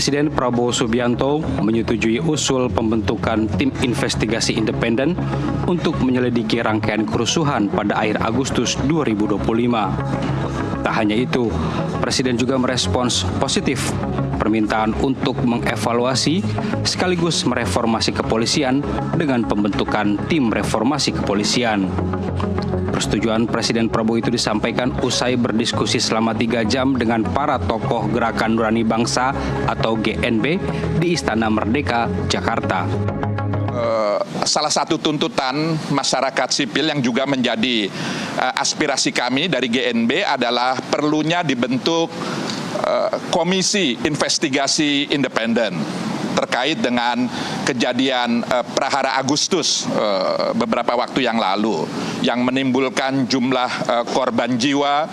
Presiden Prabowo Subianto menyetujui usul pembentukan tim investigasi independen untuk menyelidiki rangkaian kerusuhan pada akhir Agustus 2025. Tak hanya itu, Presiden juga merespons positif permintaan untuk mengevaluasi sekaligus mereformasi kepolisian dengan pembentukan tim reformasi kepolisian. Persetujuan Presiden Prabowo itu disampaikan usai berdiskusi selama 3 jam dengan para tokoh Gerakan Nurani Bangsa atau GNB di Istana Merdeka, Jakarta. Salah satu tuntutan masyarakat sipil yang juga menjadi aspirasi kami dari GNB adalah perlunya dibentuk komisi investigasi independen terkait dengan kejadian Prahara Agustus beberapa waktu yang lalu yang menimbulkan jumlah korban jiwa,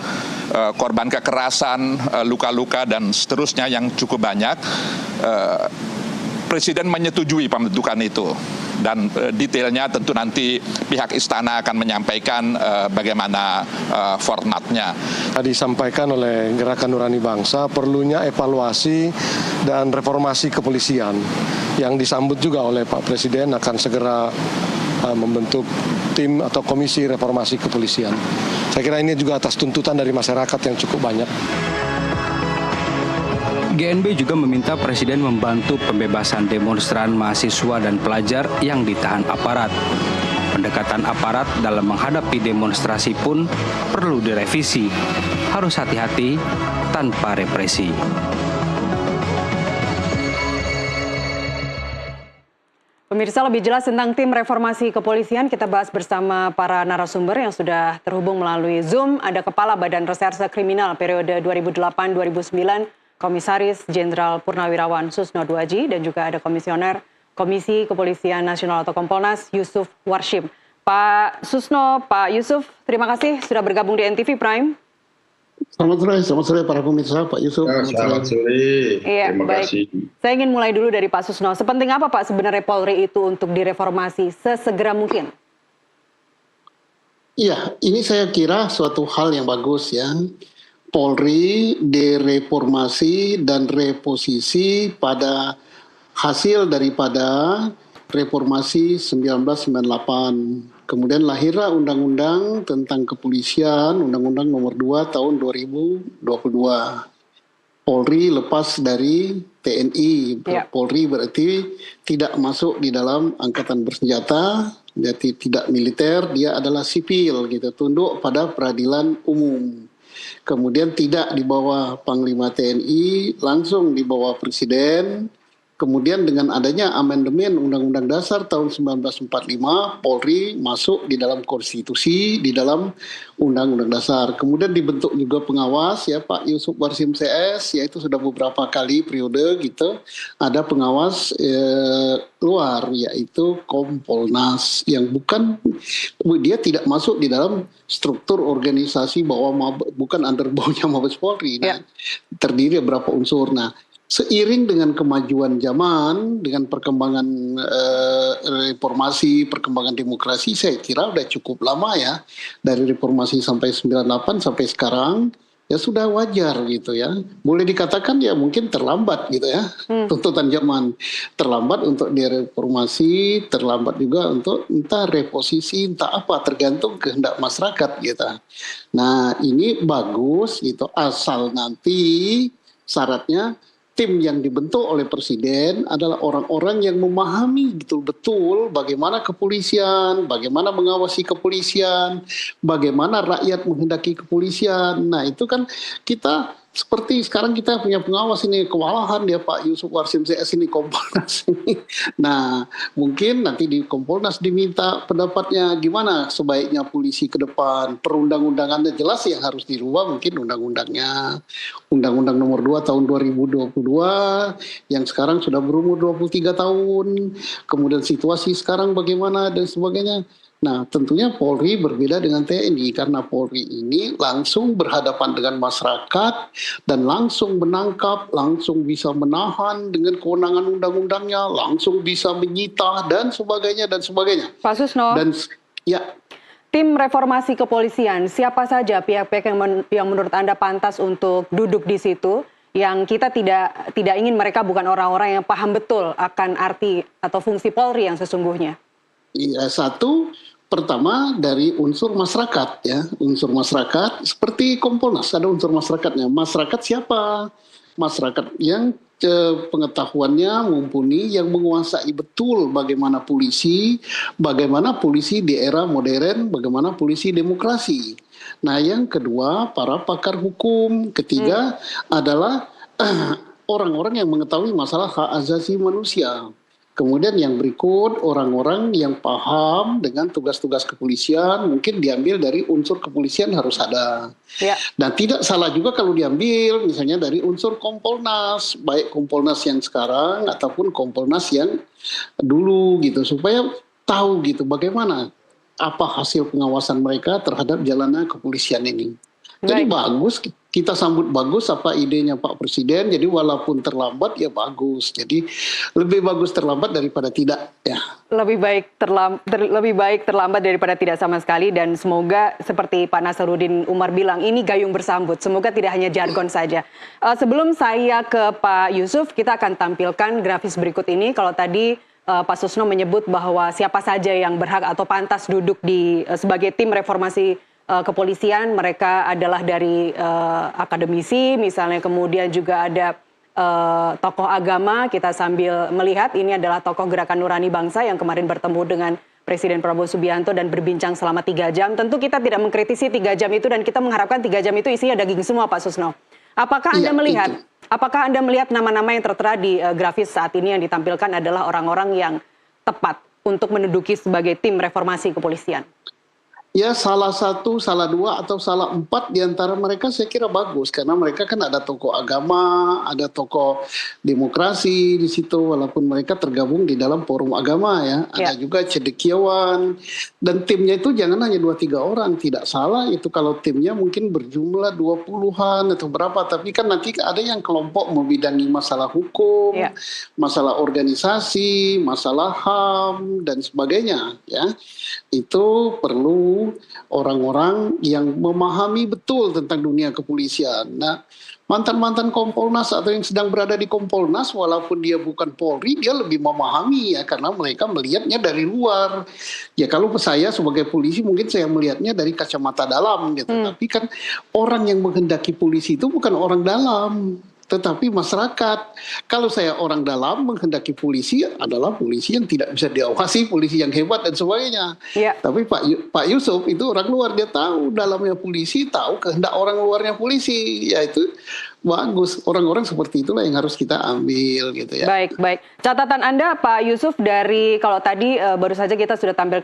korban kekerasan, luka-luka dan seterusnya yang cukup banyak. Presiden menyetujui pembentukan itu dan detailnya tentu nanti pihak istana akan menyampaikan bagaimana formatnya. Disampaikan oleh Gerakan Nurani Bangsa perlunya evaluasi dan reformasi kepolisian yang disambut juga oleh Pak Presiden akan segera membentuk tim atau komisi reformasi kepolisian. Saya kira ini juga atas tuntutan dari masyarakat yang cukup banyak. GNB juga meminta Presiden membantu pembebasan demonstran mahasiswa dan pelajar yang ditahan aparat. Pendekatan aparat dalam menghadapi demonstrasi pun perlu direvisi. Harus hati-hati tanpa represi. Pemirsa, lebih jelas tentang tim reformasi kepolisian kita bahas bersama para narasumber yang sudah terhubung melalui Zoom. Ada Kepala Badan Reserse Kriminal periode 2008-2009, Komisaris Jenderal Purnawirawan Susno Duaji, dan juga ada Komisioner Komisi Kepolisian Nasional atau Kompolnas Yusuf Warshim. Pak Susno, Pak Yusuf, terima kasih sudah bergabung di NTV Prime. Selamat sore para pemirsa, Pak Yusuf. Selamat sore, iya, terima baik. kasih. Saya ingin mulai dulu dari Pak Susno. Sepenting apa Pak sebenarnya Polri itu untuk direformasi sesegera mungkin? Iya, ini saya kira suatu hal yang bagus ya. Polri direformasi dan reposisi pada hasil daripada reformasi 1998. Kemudian lahirlah Undang-Undang tentang Kepolisian, Undang-Undang Nomor 2 Tahun 2022. Polri lepas dari TNI. Ya. Polri berarti tidak masuk di dalam angkatan bersenjata, jadi tidak militer, dia adalah sipil gitu, tunduk pada peradilan umum. Kemudian tidak di bawah Panglima TNI, langsung di bawah Presiden. Kemudian dengan adanya amandemen Undang-Undang Dasar tahun 1945, Polri masuk di dalam konstitusi, di dalam Undang-Undang Dasar. Kemudian dibentuk juga pengawas ya Pak Yusuf Warshim CS, yaitu sudah beberapa kali periode gitu. Ada pengawas luar yaitu Kompolnas yang dia tidak masuk di dalam struktur organisasi bukan under bawahnya Mabes Polri. Nah, terdiri beberapa unsur. Nah, seiring dengan kemajuan zaman, dengan perkembangan reformasi, perkembangan demokrasi, saya kira sudah cukup lama ya. Dari reformasi sampai 98 sampai sekarang, ya sudah wajar gitu ya. Boleh dikatakan ya mungkin terlambat gitu ya. Tuntutan zaman terlambat untuk direformasi, terlambat juga untuk entah reposisi, entah apa, tergantung kehendak masyarakat gitu. Nah ini bagus gitu, asal nanti syaratnya tim yang dibentuk oleh Presiden adalah orang-orang yang memahami betul-betul bagaimana kepolisian, bagaimana mengawasi kepolisian, bagaimana rakyat menghendaki kepolisian. Nah itu kan kita seperti sekarang kita punya pengawas ini, kewalahan dia Pak Yusuf Warshim CS ini, Kompolnas ini. Nah mungkin nanti di Kompolnas diminta pendapatnya gimana sebaiknya polisi ke depan, perundang-undangannya jelas yang harus dirubah mungkin undang-undangnya. Undang-Undang Nomor 2 Tahun 2022 yang sekarang sudah berumur 23 tahun, kemudian situasi sekarang bagaimana dan sebagainya. Nah tentunya Polri berbeda dengan TNI karena Polri ini langsung berhadapan dengan masyarakat dan langsung menangkap, langsung bisa menahan dengan kewenangan undang-undangnya, langsung bisa menyita dan sebagainya dan sebagainya. Pak Susno, dan ya, tim reformasi kepolisian, siapa saja pihak-pihak yang menurut Anda pantas untuk duduk di situ? yang kita tidak ingin mereka bukan orang-orang yang paham betul akan arti atau fungsi Polri yang sesungguhnya? Iya, satu pertama dari unsur masyarakat ya, unsur masyarakat seperti Kompolnas ada unsur masyarakatnya. Masyarakat siapa? Masyarakat yang pengetahuannya mumpuni, yang menguasai betul bagaimana polisi di era modern, bagaimana polisi demokrasi. Nah, yang kedua para pakar hukum, ketiga adalah orang-orang yang mengetahui masalah hak asasi manusia. Kemudian yang berikut orang-orang yang paham dengan tugas-tugas kepolisian, mungkin diambil dari unsur kepolisian harus ada. Ya. Dan tidak salah juga kalau diambil misalnya dari unsur Kompolnas, baik Kompolnas yang sekarang ataupun Kompolnas yang dulu gitu, supaya tahu gitu bagaimana apa hasil pengawasan mereka terhadap jalannya kepolisian ini. Jadi bagus, kita sambut bagus apa idenya Pak Presiden. Jadi walaupun terlambat ya bagus. Jadi lebih bagus terlambat daripada tidak ya. Lebih baik terlambat daripada tidak sama sekali, dan semoga seperti Pak Nasaruddin Umar bilang ini gayung bersambut. Semoga tidak hanya jargon saja. Sebelum saya ke Pak Yusuf, kita akan tampilkan grafis berikut ini. Kalau tadi Pak Susno menyebut bahwa siapa saja yang berhak atau pantas duduk sebagai tim reformasi kepolisian, mereka adalah dari akademisi misalnya, kemudian juga ada tokoh agama. Kita sambil melihat ini adalah tokoh Gerakan Nurani Bangsa yang kemarin bertemu dengan Presiden Prabowo Subianto dan berbincang selama 3 jam. Tentu kita tidak mengkritisi 3 jam itu, dan kita mengharapkan 3 jam itu isinya daging semua, Pak Susno. Apakah Anda melihat nama-nama yang tertera di grafis saat ini yang ditampilkan adalah orang-orang yang tepat untuk menduduki sebagai tim reformasi kepolisian? Ya, salah satu, salah dua, atau salah 4 di antara mereka saya kira bagus. Karena mereka kan ada tokoh agama, ada tokoh demokrasi di situ, walaupun mereka tergabung di dalam forum agama ya. Ada juga cendekiawan. Dan timnya itu jangan hanya 2-3 orang, tidak salah itu kalau timnya mungkin berjumlah 20-an atau berapa. Tapi kan nanti ada yang kelompok membidangi masalah hukum, masalah organisasi, masalah HAM, dan sebagainya ya. Itu perlu orang-orang yang memahami betul tentang dunia kepolisian. Nah, mantan-mantan Kompolnas atau yang sedang berada di Kompolnas, walaupun dia bukan Polri, dia lebih memahami ya, karena mereka melihatnya dari luar. Ya kalau saya sebagai polisi mungkin saya melihatnya dari kacamata dalam gitu. Tapi kan orang yang menghendaki polisi itu bukan orang dalam, tetapi masyarakat. Kalau saya orang dalam menghendaki polisi adalah polisi yang tidak bisa diawasi, polisi yang hebat dan sebagainya. Tapi Pak Yusuf itu orang luar, dia tahu dalamnya polisi, tahu kehendak orang luarnya polisi. Ya itu bagus. Orang-orang seperti itulah yang harus kita ambil gitu ya. Baik. Catatan Anda Pak Yusuf dari, kalau tadi baru saja kita sudah tampilkan